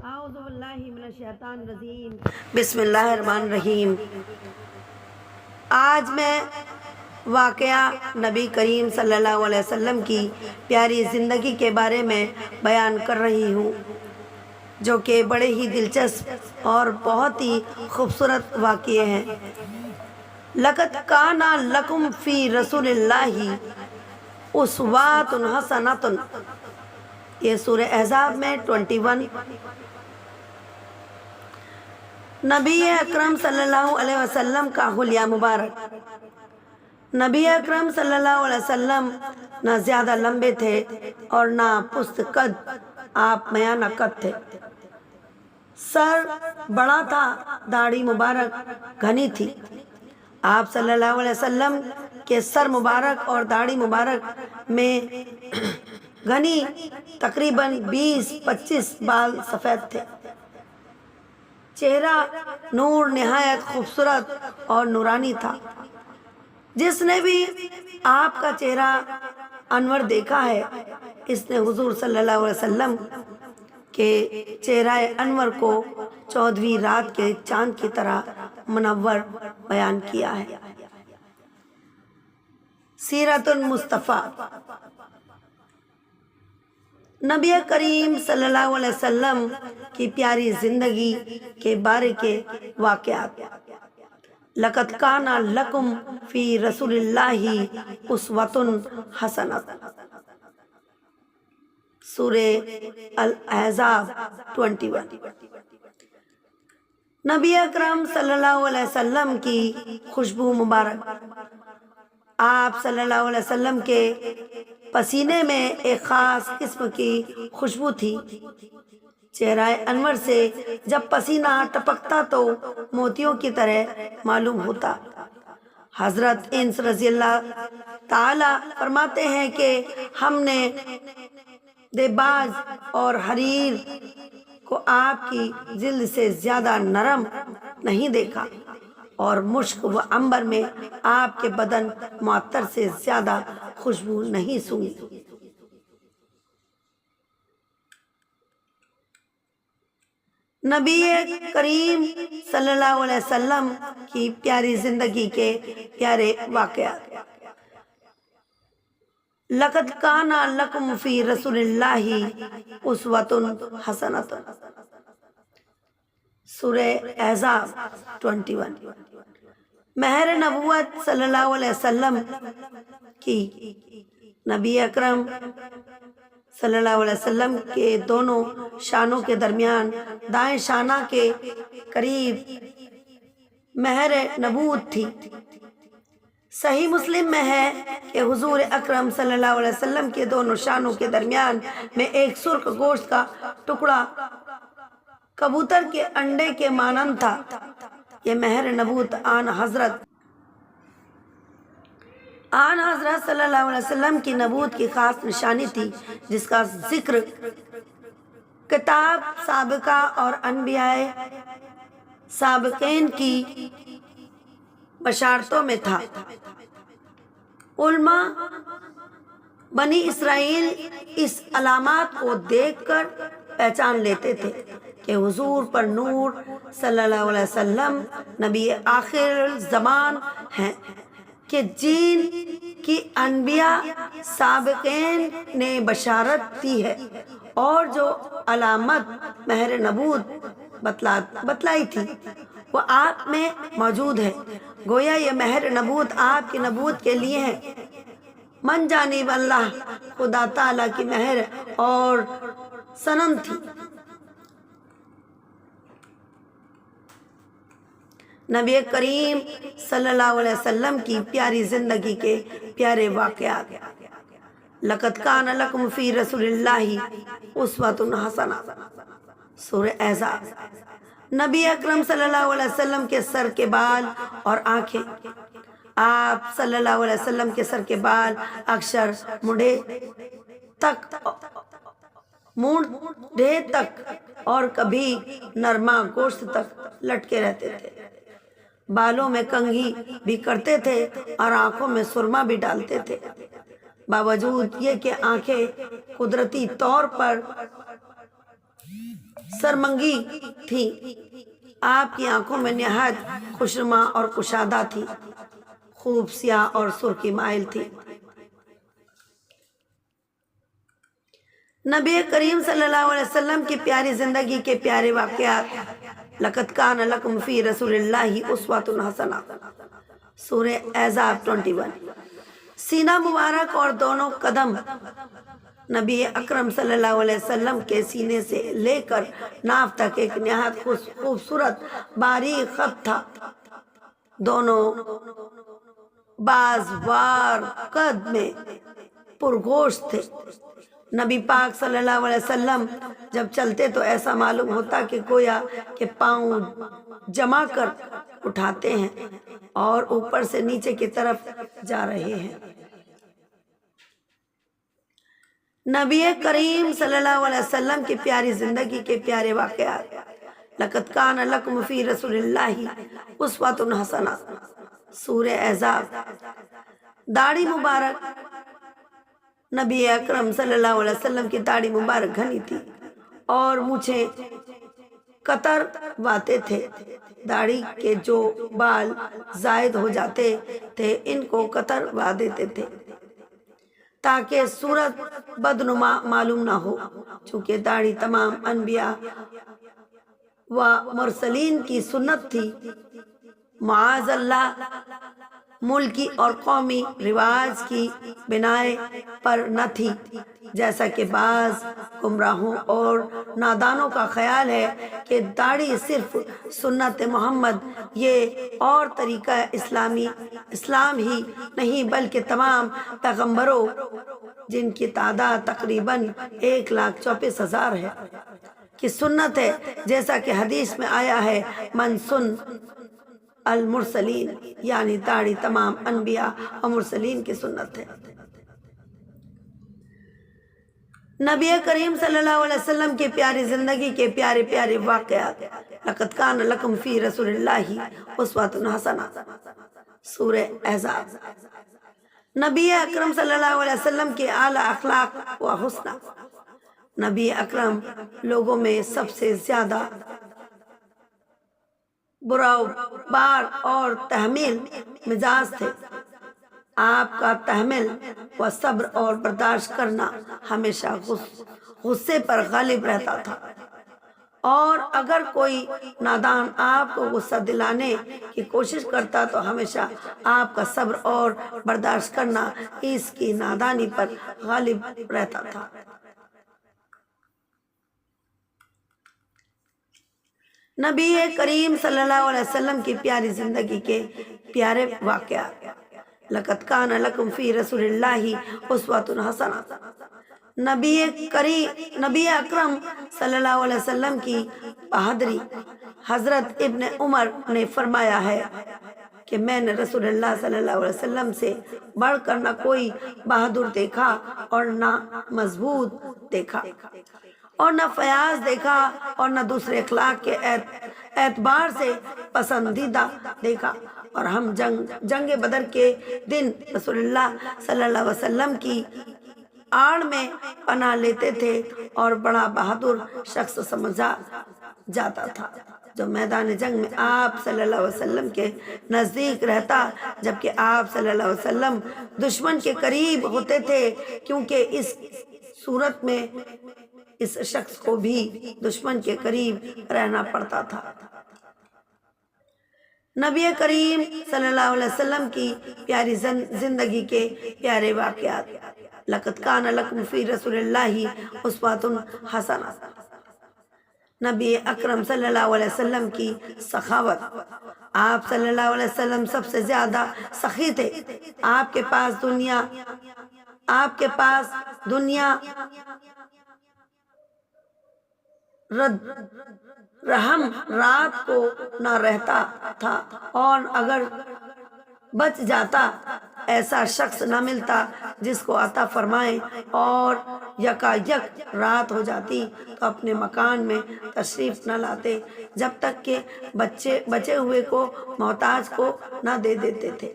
اعوذ باللہ من الشیطان الرجیم بسم اللہ الرحمن الرحیم۔ آج میں واقعہ نبی کریم صلی اللہ علیہ وسلم کی پیاری زندگی کے بارے میں بیان کر رہی ہوں، جو کہ بڑے ہی دلچسپ اور بہت ہی خوبصورت واقعے ہیں۔ لقد کان لکم فی رسول اللہ اسوۃ حسنۃ، یہ سورہ احزاب میں 21۔ نبی اکرم صلی اللہ علیہ وسلم کا حلیہ مبارک۔ نبی اکرم صلی اللہ علیہ وسلم نہ زیادہ لمبے تھے اور نہ پست قد، آپ میانہ قد تھے۔ سر بڑا تھا، داڑھی مبارک گھنی تھی۔ آپ صلی اللہ علیہ وسلم کے سر مبارک اور داڑھی مبارک میں گھنی تقریباً 20-25 بال سفید تھے۔ چہرہ نور نہایت خوبصورت اور نورانی تھا۔ جس نے بھی آپ کا چہرہ انور دیکھا ہے، اس نے حضور صلی اللہ علیہ وسلم کے چہرہ انور کو 14ویں رات کے چاند کی طرح منور بیان کیا ہے۔ سیرت المصطفیٰ۔ نبی کریم صلی اللہ علیہ وسلم کی پیاری زندگی کے بارے کے واقعات۔ لقد کان لکم فی رسول اللہ اسوۃ حسنۃ، سورہ الاحزاب 21۔ نبی اکرم صلی اللہ علیہ وسلم کی خوشبو مبارک۔ آپ صلی اللہ علیہ وسلم کے پسینے میں ایک خاص قسم کی خوشبو تھی۔ چہرہ انور سے جب پسینہ ٹپکتا تو موتیوں کی طرح معلوم ہوتا۔ حضرت انس رضی اللہ تعالی فرماتے ہیں کہ ہم نے دیباج اور حریر کو آپ کی جلد سے زیادہ نرم نہیں دیکھا، اور مشک و عنبر میں آپ کے بدن معطر سے زیادہ خوشبو نہیں سونگھی۔ نبی کریم صلی اللہ علیہ وسلم کی پیاری زندگی کے پیارے واقعات۔ لقد کان لکم فی رسول اللہ اسوۃ حسنۃ، سورہ احزاب 21۔ مہر نبوت صلی اللہ علیہ وسلم کی۔ نبی اکرم صلی اللہ علیہ وسلم کے دونوں شانوں کے درمیان دائیں شانہ کے قریب مہر نبوت تھی۔ صحیح مسلم میں ہے کہ حضور اکرم صلی اللہ علیہ وسلم کے دونوں شانوں کے درمیان میں ایک سرخ گوشت کا ٹکڑا کبوتر کے انڈے کے مانند تھا۔ یہ مہر نبوت آن حضرت صلی اللہ علیہ وسلم کی نبوت کی خاص نشانی تھی، جس کا ذکر کتاب سابقہ اور انبیاء سابقین کی بشارتوں میں تھا۔ علماء بنی اسرائیل اس علامات کو دیکھ کر پہچان لیتے تھے کہ حضور پر نور صلی اللہ علیہ وسلم نبی آخر زمان ہیں، کہ جن کی انبیاء سابقین نے بشارت دی ہے اور جو علامت مہر نبوت بتلائی تھی وہ آپ میں موجود ہے۔ گویا یہ مہر نبوت آپ کی نبوت کے لیے ہے۔ من جانب اللہ، خدا تعالیٰ کی مہر اور سنن تھی۔ نبی کریم صلی اللہ علیہ وسلم کی پیاری زندگی کے پیارے واقعات۔ لقد کان لکم فی رسول اللہ اسوۃ حسنۃ، سورہ احزاب۔ نبی اکرم صلی اللہ علیہ وسلم کے سر کے بال اور آنکھیں۔ آپ صلی اللہ علیہ وسلم کے سر کے بال اکثر مونڈے تک اور کبھی نرما گوشت تک لٹکے رہتے تھے۔ بالوں میں کنگھی بھی کرتے تھے اور آنکھوں میں سرما بھی ڈالتے تھے۔ باوجود یہ کہ آنکھیں قدرتی طور پر سرمنگی تھی، آپ کی آنکھوں میں نہایت خوشنما اور کشادہ تھی، خوب سیاہ اور سرخی مائل تھی۔ نبی کریم صلی اللہ علیہ وسلم کی پیاری زندگی کے پیارے واقعات۔ لقد کان لکم فی رسول اللہ اسوۃ حسنہ، سورہ احزاب 21۔ سینہ مبارک اور دونوں قدم نبی اکرم صلی اللہ علیہ وسلم کے سینے سے لے کر ناف تک ایک نہایت خوبصورت باریک خط تھا۔ دونوں بازوار قد میں پرگوشت تھے۔ نبی پاک صلی اللہ علیہ وسلم جب چلتے تو ایسا معلوم ہوتا کہ گویا کہ پاؤں جما کر اٹھاتے ہیں اور اوپر سے نیچے کی طرف جا رہے ہیں۔ نبی کریم صلی اللہ علیہ وسلم کی پیاری زندگی کے پیارے واقعات۔ لقد کان لکم فی رسول اللہ اسوۃ حسنہ، سورہ احزاب۔ داڑھی مبارک، نبی اکرم صلی اللہ علیہ وسلم کی داڑھی مبارک گھنی تھی اور مونچھیں قطر واتے تھے۔ داڑھی کے جو بال زائد ہو جاتے تھے ان کو قطر وا دیتے تھے تاکہ صورت بدنما معلوم نہ ہو۔ چونکہ داڑھی تمام انبیاء و مرسلین کی سنت تھی، معاذ اللہ ملکی اور قومی رواج کی بناء پر نہ تھی، جیسا کہ بعض گمراہوں اور نادانوں کا خیال ہے کہ داڑھی صرف سنت محمد یہ اور طریقہ اسلام ہی نہیں بلکہ تمام پیغمبروں جن کی تعداد تقریباً 1,24,000 ہے کی سنت ہے، جیسا کہ حدیث میں آیا ہے من سن المرسلین، یعنی داڑھی تمام انبیاء اور مرسلین کی سنت ہے۔ نبی کریم صلی اللہ علیہ وسلم کی پیاری زندگی کے پیارے پیارے واقعات۔ لقد کان لکم فی رسول اللہ اسوۃ حسنہ، سورہ احزاب۔ نبی اکرم صلی اللہ علیہ وسلم کے اعلیٰ اخلاق و حسنہ۔ نبی اکرم لوگوں میں سب سے زیادہ بار اور تحمیل مزاج تھے۔ آپ کا تحمل و صبر اور برداشت کرنا ہمیشہ غصے پر غالب رہتا تھا، اور اگر کوئی نادان آپ کو غصہ دلانے کی کوشش کرتا تو ہمیشہ آپ کا صبر اور برداشت کرنا اس کی نادانی پر غالب رہتا تھا۔ نبی کریم صلی اللہ علیہ وسلم کی پیاری زندگی کے پیارے واقعات۔ لقد کان لکم فی رسول اللہ اسوۃ حسنہ۔ نبی اکرم صلی اللہ علیہ وسلم کی بہادری۔ حضرت ابن عمر نے فرمایا ہے کہ میں نے رسول اللہ صلی اللہ علیہ وسلم سے بڑھ کر نہ کوئی بہادر دیکھا اور نہ مضبوط دیکھا اور نہ فیاض دیکھا اور نہ دوسرے اخلاق کے اعتبار سے پسندیدہ دیکھا، اور ہم جنگ بدر کے دن رسول اللہ صلی اللہ علیہ وسلم کی آڑ میں پناہ لیتے تھے اور بڑا بہادر شخص سمجھا جاتا تھا جو میدان جنگ میں آپ صلی اللہ علیہ وسلم کے نزدیک رہتا، جبکہ آپ صلی اللہ علیہ وسلم دشمن کے قریب ہوتے تھے، کیونکہ اس صورت میں اس شخص کو بھی دشمن کے قریب رہنا پڑتا تھا۔ نبی کریم صلی اللہ علیہ وسلم کی پیاری زندگی کے پیارے واقعات۔ لقد کان لکم فی رسول اللہ اسوۃ حسنہ۔ نبی اکرم صلی اللہ علیہ وسلم کی سخاوت۔ آپ صلی اللہ علیہ وسلم سب سے زیادہ سخی تھے۔ آپ کے پاس دنیا رحم رات کو نہ رہتا تھا، اور اگر بچ جاتا ایسا شخص نہ ملتا جس کو عطا فرمائے، اور یکا یک رات ہو جاتی تو اپنے مکان میں تشریف نہ لاتے جب تک کہ بچے ہوئے کو محتاج کو نہ دے دیتے تھے۔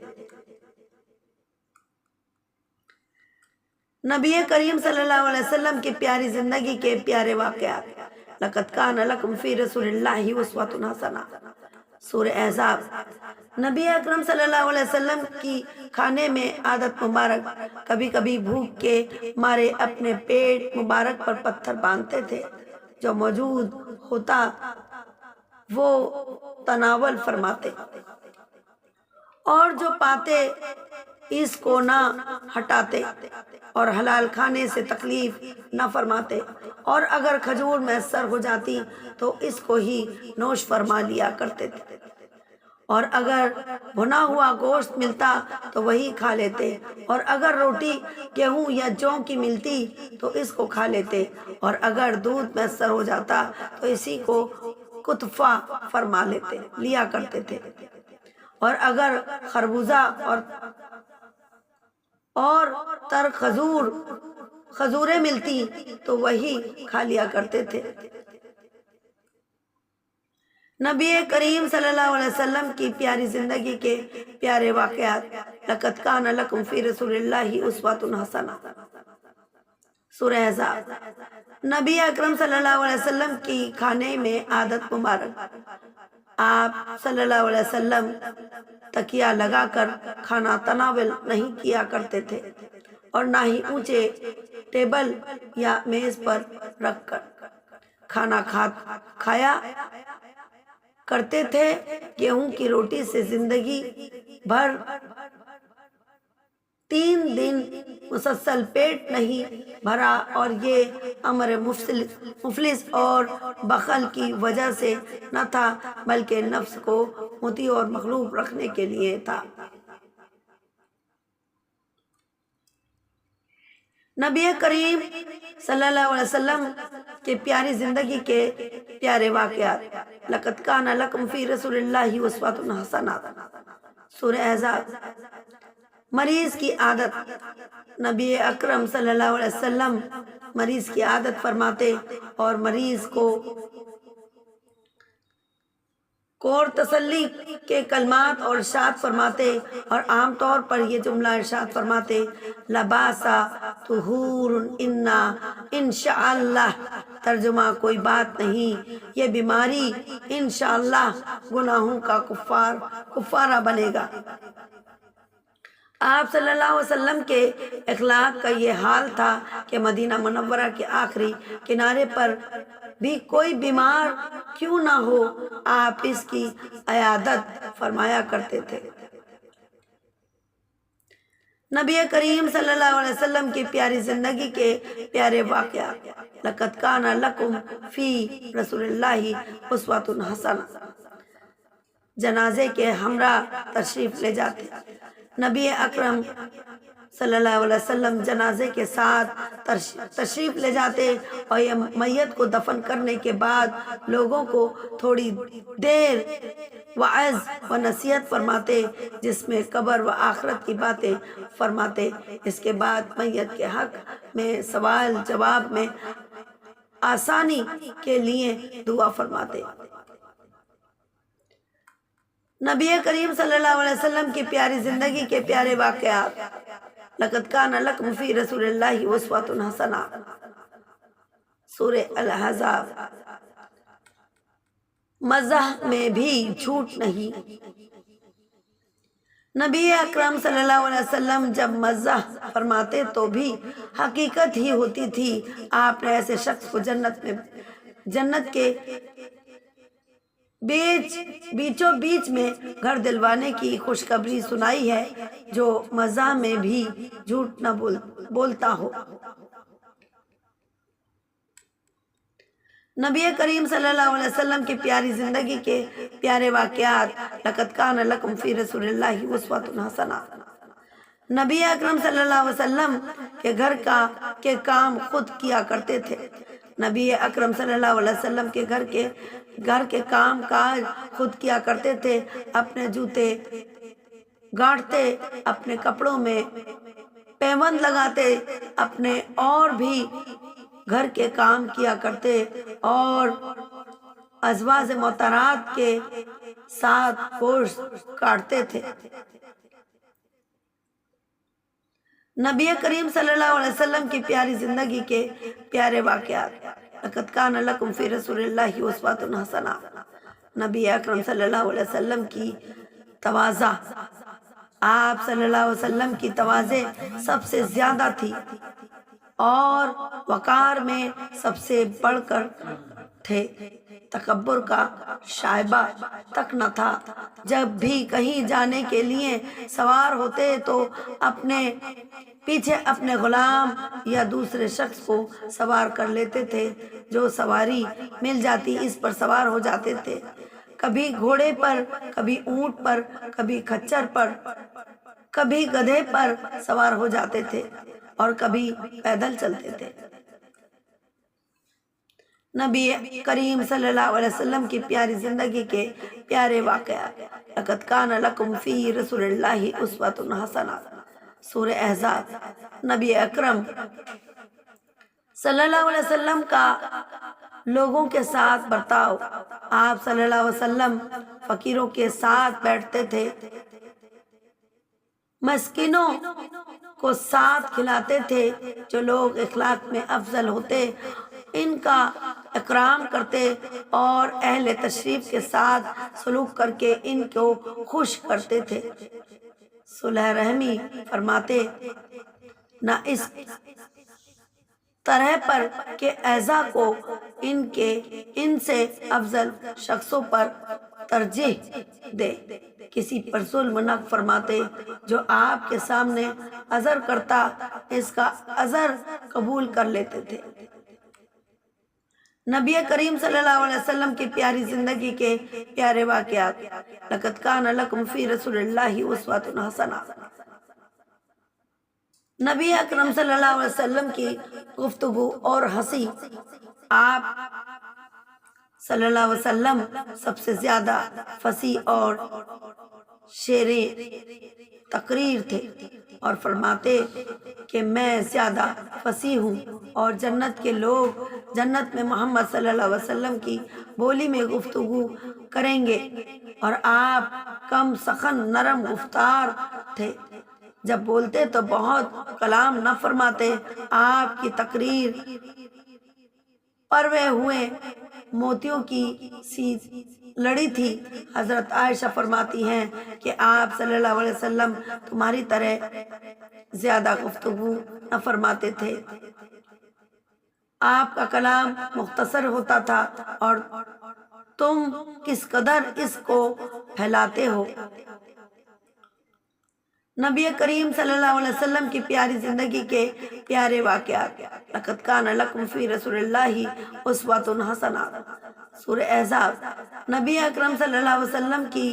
نبی کریم صلی اللہ علیہ وسلم کی پیاری زندگی کے پیارے واقعات۔ لقد کان لکم فی رسول اللہ اسوۃ حسنہ، سورہ احزاب۔ نبی اکرم صلی اللہ علیہ وسلم کی کھانے میں عادت مبارک، کبھی کبھی بھوک کے مارے اپنے پیٹ مبارک پر پتھر باندھتے تھے، جو موجود ہوتا وہ تناول فرماتے، اور جو پاتے اس کو نہ ہٹاتے، اور حلال کھانے سے تکلیف نہ فرماتے، اور اگر کھجور میسر ہو جاتی تو اس کو ہی نوش فرما لیا کرتے تھے، اور اگر بھنا ہوا گوشت ملتا تو وہی کھا لیتے، اور اگر روٹی گیہوں یا جوں کی ملتی تو اس کو کھا لیتے، اور اگر دودھ میسر ہو جاتا تو اسی کو کتفہ فرما لیا کرتے تھے، اور اگر خربوزہ اور تر کھجوریں ملتی تو وہی کھا لیا کرتے تھے۔ نبی کریم صلی اللہ علیہ وسلم کی پیاری زندگی کے پیارے واقعات۔ لقد کان لکم فی رسول اللہ اسوۃ حسنہ، سورہ احزاب۔ نبی اکرم صلی اللہ علیہ وسلم کی کھانے میں عادت مبارک، آپ صلی اللہ علیہ وسلم تکیہ لگا کر کھانا تناول نہیں کیا کرتے تھے، اور نہ ہی اونچے ٹیبل یا میز پر رکھ کر کھانا کھایا کرتے تھے۔ گیہوں کی روٹی سے زندگی بھر 3 دن مسلسل پیٹ نہیں بھرا، اور یہ امر مفلس اور بخل کی وجہ سے نہ تھا، بلکہ نفس کو مطیع اور مغلوب رکھنے کے لیے تھا۔ نبی کریم صلی اللہ علیہ وسلم کے پیاری زندگی کے پیارے واقعات۔ لقد کان لکم فی رسول اللہ اسوۃ حسنہ، سورہ احزاب۔ مریض کی عادت، نبی اکرم صلی اللہ علیہ وسلم مریض کی عادت فرماتے اور مریض کو تسلی کے کلمات اور ارشاد فرماتے، اور عام طور پر یہ جملہ ارشاد فرماتے، لا باس طہور انا انشاءاللہ، ترجمہ کوئی بات نہیں، یہ بیماری انشاءاللہ گناہوں کا کفارہ بنے گا۔ آپ صلی اللہ علیہ وسلم کے اخلاق کا یہ حال تھا کہ مدینہ منورہ کے آخری کنارے پر بھی کوئی بیمار کیوں نہ ہو، آپ اس کی عیادت فرمایا کرتے تھے۔ نبی کریم صلی اللہ علیہ وسلم کی پیاری زندگی کے پیارے واقعات۔ لقد کان لکم فی رسول اللہ اسوۃ حسنہ، جنازے کے ہمراہ تشریف لے جاتے، نبی اکرم صلی اللہ علیہ وسلم جنازے کے ساتھ تشریف لے جاتے، اور یہ میت کو دفن کرنے کے بعد لوگوں کو تھوڑی دیر وعظ و نصیحت فرماتے، جس میں قبر و آخرت کی باتیں فرماتے۔ اس کے بعد میت کے حق میں سوال جواب میں آسانی کے لیے دعا فرماتے۔ نبی کریم صلی اللہ علیہ وسلم کی پیاری زندگی کے پیارے واقعات۔ لقد کان لکم فی رسول اللہ اسوۃ حسنہ، سورہ الاحزاب۔ مزاح میں بھی جھوٹ نہیں، نبی اکرم صلی اللہ علیہ وسلم جب مزاح فرماتے تو بھی حقیقت ہی ہوتی تھی۔ آپ نے ایسے شخص کو جنت کے بیچوں بیچ میں گھر دلوانے کی خوشخبری سنائی ہے، جو مزاح میں بھی جھوٹ نہ بولتا ہو۔ نبی کریم صلی اللہ علیہ وسلم کی پیاری زندگی کے پیارے واقعات۔ لقد کان لکم فی رسول اللہ اسوۃ حسنہ، نبی اکرم صلی اللہ علیہ وسلم کے گھر کے کام خود کیا کرتے تھے۔ نبی اکرم صلی اللہ علیہ وسلم کے گھر کے کام کاج خود کیا کرتے تھے، اپنے جوتے گاڑتے، اپنے کپڑوں میں پیوند لگاتے، اپنے اور بھی گھر کے کام کیا کرتے، اور ازواج محترمات کے ساتھ گوشت کاٹتے تھے۔ نبی کریم صلی اللہ علیہ وسلم کی پیاری زندگی کے پیارے واقعات۔ لقد کان لکم فی رسول اللہ اسوۃ حسنہ، نبی اکرم صلی اللہ علیہ وسلم کی تواضع، آپ صلی اللہ علیہ وسلم کی تواضع سب سے زیادہ تھی اور وقار میں سب سے بڑھ کر تھے، تکبر کا شائبہ تک نہ تھا۔ جب بھی کہیں جانے کے لیے سوار ہوتے تو اپنے پیچھے اپنے غلام یا دوسرے شخص کو سوار کر لیتے تھے، جو سواری مل جاتی اس پر سوار ہو جاتے تھے، کبھی گھوڑے پر، کبھی اونٹ پر، کبھی کھچر پر، کبھی گدھے پر سوار ہو جاتے تھے اور کبھی پیدل چلتے تھے۔ نبی کریم صلی اللہ علیہ وسلم کی پیاری زندگی کے پیارے واقعات، لقد کان لکم فی رسول اللہ اسوۃ حسنہ، سورہ احزاب۔ نبی اکرم صلی اللہ علیہ وسلم کا لوگوں کے ساتھ برتاؤ، آپ صلی اللہ علیہ وسلم فقیروں کے ساتھ بیٹھتے تھے، مسکینوں کو ساتھ کھلاتے تھے، جو لوگ اخلاق میں افضل ہوتے ان کا اکرام کرتے اور اہل تشریف کے ساتھ سلوک کر کے ان کو خوش کرتے تھے، صلح رحمی فرماتے، نہ اس طرح پر کہ اعضاء کو ان سے افضل شخصوں پر ترجیح دے، کسی پر ظلم نہ فرماتے، جو آپ کے سامنے عذر کرتا اس کا عذر قبول کر لیتے تھے۔ نبی کریم صلی اللہ علیہ وسلم کی پیاری زندگی کے پیارے واقعات، لقد کان لکم فی رسول اللہ اسوۃ حسنہ۔ نبی اکرم صلی اللہ علیہ وسلم کی گفتگو اور ہنسی، آپ صلی اللہ علیہ وسلم سب سے زیادہ فصیح اور شیر تقریر تھے اور فرماتے کہ میں زیادہ فصیح ہوں اور جنت کے لوگ جنت میں محمد صلی اللہ علیہ وسلم کی بولی میں گفتگو کریں گے، اور آپ کم سخن نرم گفتار تھے، جب بولتے تو بہت کلام نہ فرماتے، آپ کی تقریر پروے ہوئے موتیوں کی سی لڑی تھی۔ حضرت عائشہ فرماتی ہیں کہ آپ صلی اللہ علیہ وسلم تمہاری طرح زیادہ گفتگو نہ فرماتے تھے، آپ کا کلام مختصر ہوتا تھا اور تم کس قدر اس کو پھیلاتے ہو۔ نبی کریم صلی اللہ علیہ وسلم کی پیاری زندگی کے پیارے واقعات، لقد کان لکم فی رسول اللہ اسوۃ حسنہ، سورہ احزاب۔ نبی اکرم صلی اللہ علیہ وسلم کی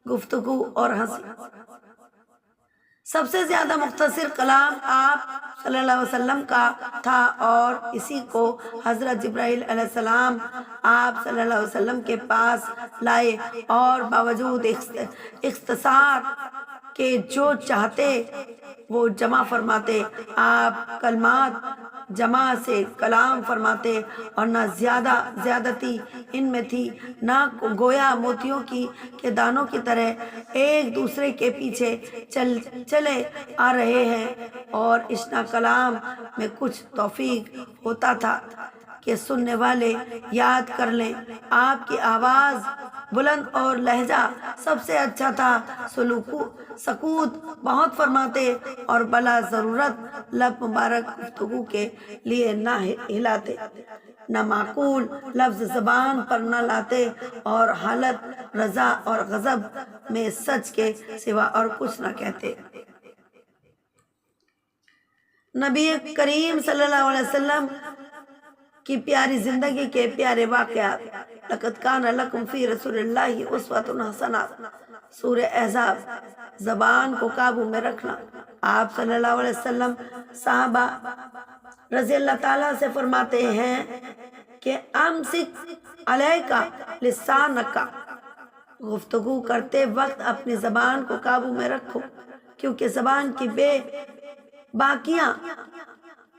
گفتگو اور ہنسی، سب سے زیادہ مختصر کلام آپ صلی اللہ علیہ وسلم کا تھا اور اسی کو حضرت جبرائیل علیہ السلام آپ صلی اللہ علیہ وسلم کے پاس لائے اور باوجود اختصار کہ جو چاہتے وہ جمع فرماتے، آپ کلمات جمع سے کلام فرماتے اور نہ زیادتی ان میں تھی، نہ گویا موتیوں کے دانوں کی طرح ایک دوسرے کے پیچھے چلے آ رہے ہیں، اور اشنا کلام میں کچھ توفیق ہوتا تھا کہ سننے والے یاد کر لیں۔ آپ کی آواز بلند اور لہجہ سب سے اچھا تھا، سکوت بہت فرماتے اور بلا ضرورت لب مبارک گفتگو کے لیے نہ ہلاتے، نہ معقول لفظ زبان پر نہ لاتے، اور حالت رضا اور غضب میں سچ کے سوا اور کچھ نہ کہتے۔ نبی کریم صلی اللہ علیہ وسلم کی پیاری زندگی کے پیارے واقعات، لقد کان لکم فی رسول اللہ اسوۃ حسنہ، سورہ احزاب۔ زبان کو قابو میں رکھنا، آپ صلی اللہ علیہ وسلم صحابہ رضی اللہ تعالیٰ سے فرماتے ہیں کہ امسک علیک لسانک، گفتگو کرتے وقت اپنی زبان کو قابو میں رکھو، کیونکہ زبان کی بے باکیاں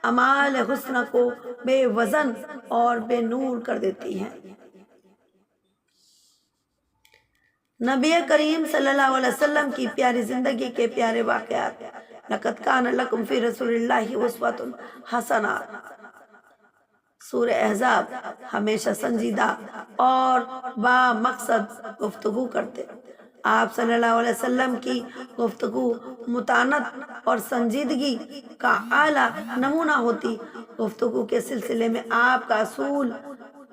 اعمال حسنہ کو بے وزن اور بے نور کر دیتی ہیں۔ نبی کریم صلی اللہ علیہ وسلم کی پیاری زندگی کے پیارے واقعات، لقد کان لکم فی رسول اللہ اسوۃ حسنہ، سورہ احزاب ہمیشہ سنجیدہ اور با مقصد گفتگو کرتے۔ آپ صلی اللہ علیہ وسلم کی گفتگو متانت اور سنجیدگی کا اعلیٰ نمونہ ہوتی۔ گفتگو کے سلسلے میں آپ کا اصول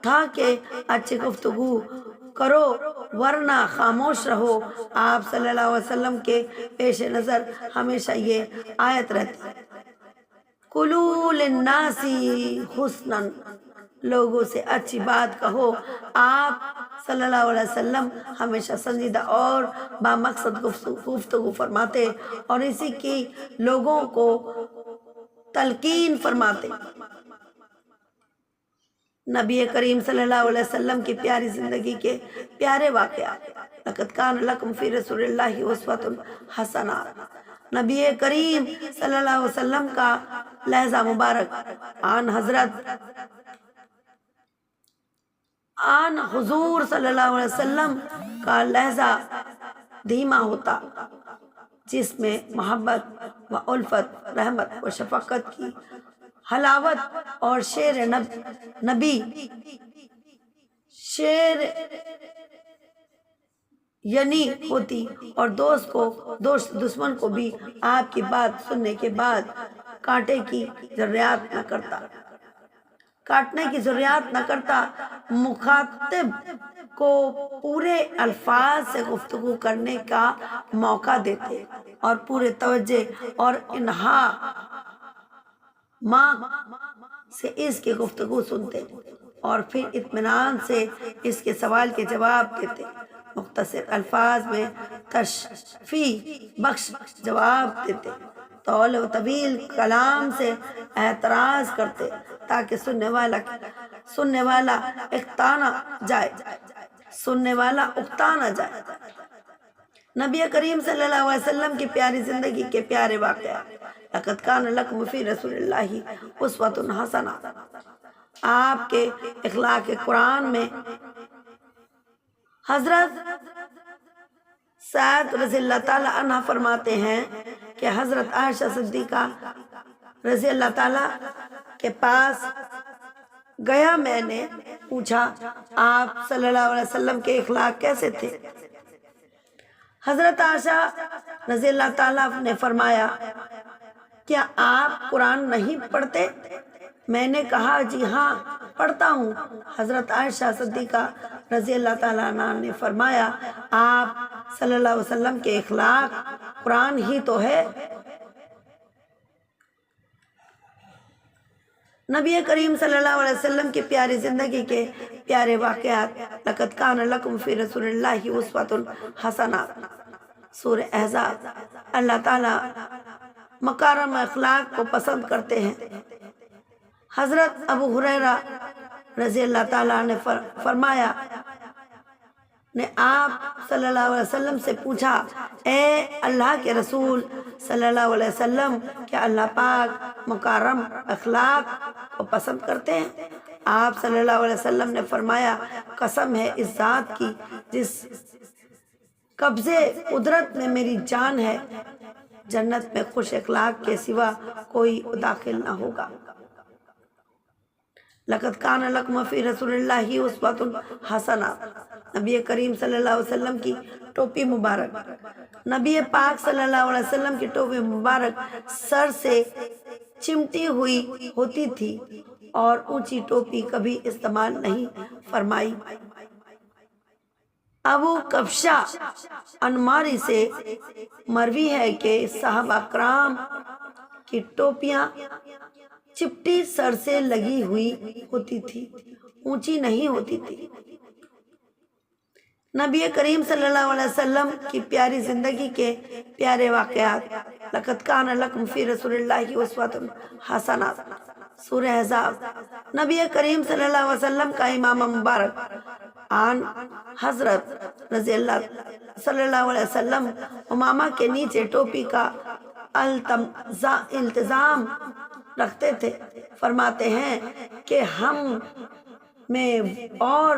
تھا کہ اچھی گفتگو کرو ورنہ خاموش رہو۔ آپ صلی اللہ علیہ وسلم کے پیش نظر ہمیشہ یہ آیت رہتی، قُولُوا لِلنَّاسِ حُسْنًا، لوگوں سے اچھی بات کہو۔ آپ صلی اللہ علیہ وسلم ہمیشہ سنجیدہ اور بامقصد گفتگو فرماتے اور اسی کی لوگوں کو تلقین فرماتے۔ نبی کریم صلی اللہ علیہ وسلم کی پیاری زندگی کے پیارے واقعات۔ لقد کان لکم فی رسول اللہ اسوۃ حسنہ، نبی کریم صلی اللہ علیہ وسلم کا لہجہ مبارک آن حضور صلی اللہ علیہ وسلم کا لہجہ دھیما ہوتا، جس میں محبت و الفت، رحمت و شفقت کی حلاوت اور شعر یعنی ہوتی، اور دوست دشمن کو بھی آپ کی بات سننے کے بعد کاٹنے کی ضروریات نہ کرتا۔ مخاطب کو پورے الفاظ سے گفتگو کرنے کا موقع دیتے اور پورے توجہ اور سے اس کی گفتگو سنتے اور پھر اطمینان سے اس کے سوال کے جواب دیتے۔ مختصر الفاظ میں تشفیع بخش جواب دیتے، طول و طویل کلام سے اعتراض کرتے تاکہ سننے والا اکتا نہ جائے۔ نبی کریم صلی اللہ علیہ وسلم کی پیاری زندگی کے پیارے واقعات۔ لقد کان لکم فی رسول اللہ اسوۃ حسنہ، آپ کے اخلاق قرآن میں حضرت سعد رضی اللہ تعالی عنہ فرماتے ہیں کہ حضرت عائشہ صدیقہ رضی اللہ تعالی کے پاس گیا، میں نے پوچھا آپ صلی اللہ علیہ وسلم کے اخلاق کیسے تھے؟ حضرت عائشہ رضی اللہ تعالیٰ نے فرمایا، کیا آپ قرآن نہیں پڑھتے؟ میں نے کہا جی ہاں پڑھتا ہوں۔ حضرت عائشہ صدیقہ رضی اللہ تعالیٰ عنہ نے فرمایا، آپ صلی اللہ علیہ وسلم کے اخلاق قرآن ہی تو ہے۔ نبی کریم صلی اللہ علیہ وسلم کی پیاری زندگی کے پیارے واقعات۔ لقد کان لکم فی رسول اللہ اسوۃ حسنہ، سورہ احزاب۔ اللہ تعالیٰ مکارم اخلاق کو پسند کرتے ہیں۔ حضرت ابو ہریرہ رضی اللہ تعالیٰ نے فرمایا، نے آپ صلی اللہ علیہ وسلم سے پوچھا، اے اللہ کے رسول صلی اللہ علیہ وسلم، کیا اللہ پاک مکرم اخلاق کو پسند کرتے ہیں؟ آپ صلی اللہ علیہ وسلم نے فرمایا، قسم ہے اس ذات کی جس قبضے قدرت میں میری جان ہے، جنت میں خوش اخلاق کے سوا کوئی داخل نہ ہوگا۔ لقد کان لکم فی رسول اللہ اسوۃ حسنہ، نبی کریم صلی اللہ علیہ وسلم کی ٹوپی مبارک۔ نبی پاک صلی اللہ علیہ وسلم کی ٹوپی مبارک سر سے چمٹی ہوئی ہوتی تھی اور اونچی ٹوپی کبھی استعمال نہیں فرمائی۔ ابو کبشہ انماری سے مروی ہے کہ صحابہ کرام کی ٹوپیاں چپٹی سر سے لگی ہوئی ہوتی تھی، اونچی نہیں ہوتی تھی۔ نبی کریم صلی اللہ علیہ وسلم کی پیاری زندگی کے پیارے واقعات۔ لقد کان لکم فی رسول اللہ اسوۃ حسنہ، سورہ احزاب۔ نبی کریم صلی اللہ علیہ وسلم کا امام مبارک آن حضرت رضی اللہ صلی اللہ علیہ وسلم امامہ کے نیچے ٹوپی کا التزام رکھتے تھے۔ فرماتے ہیں کہ ہم میں اور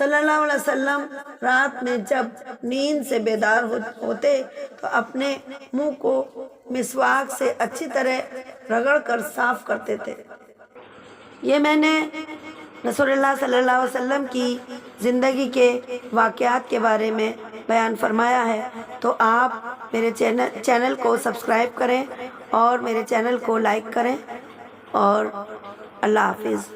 صلی اللہ علیہ وسلم رات میں جب نیند سے بیدار ہوتے تو اپنے منہ کو مسواک سے اچھی طرح رگڑ کر صاف کرتے تھے۔ یہ میں نے رسول اللہ صلی اللہ علیہ وسلم کی زندگی کے واقعات کے بارے میں بیان فرمایا ہے، تو آپ میرے چینل کو سبسکرائب کریں اور میرے چینل کو لائک کریں، اور اللہ حافظ۔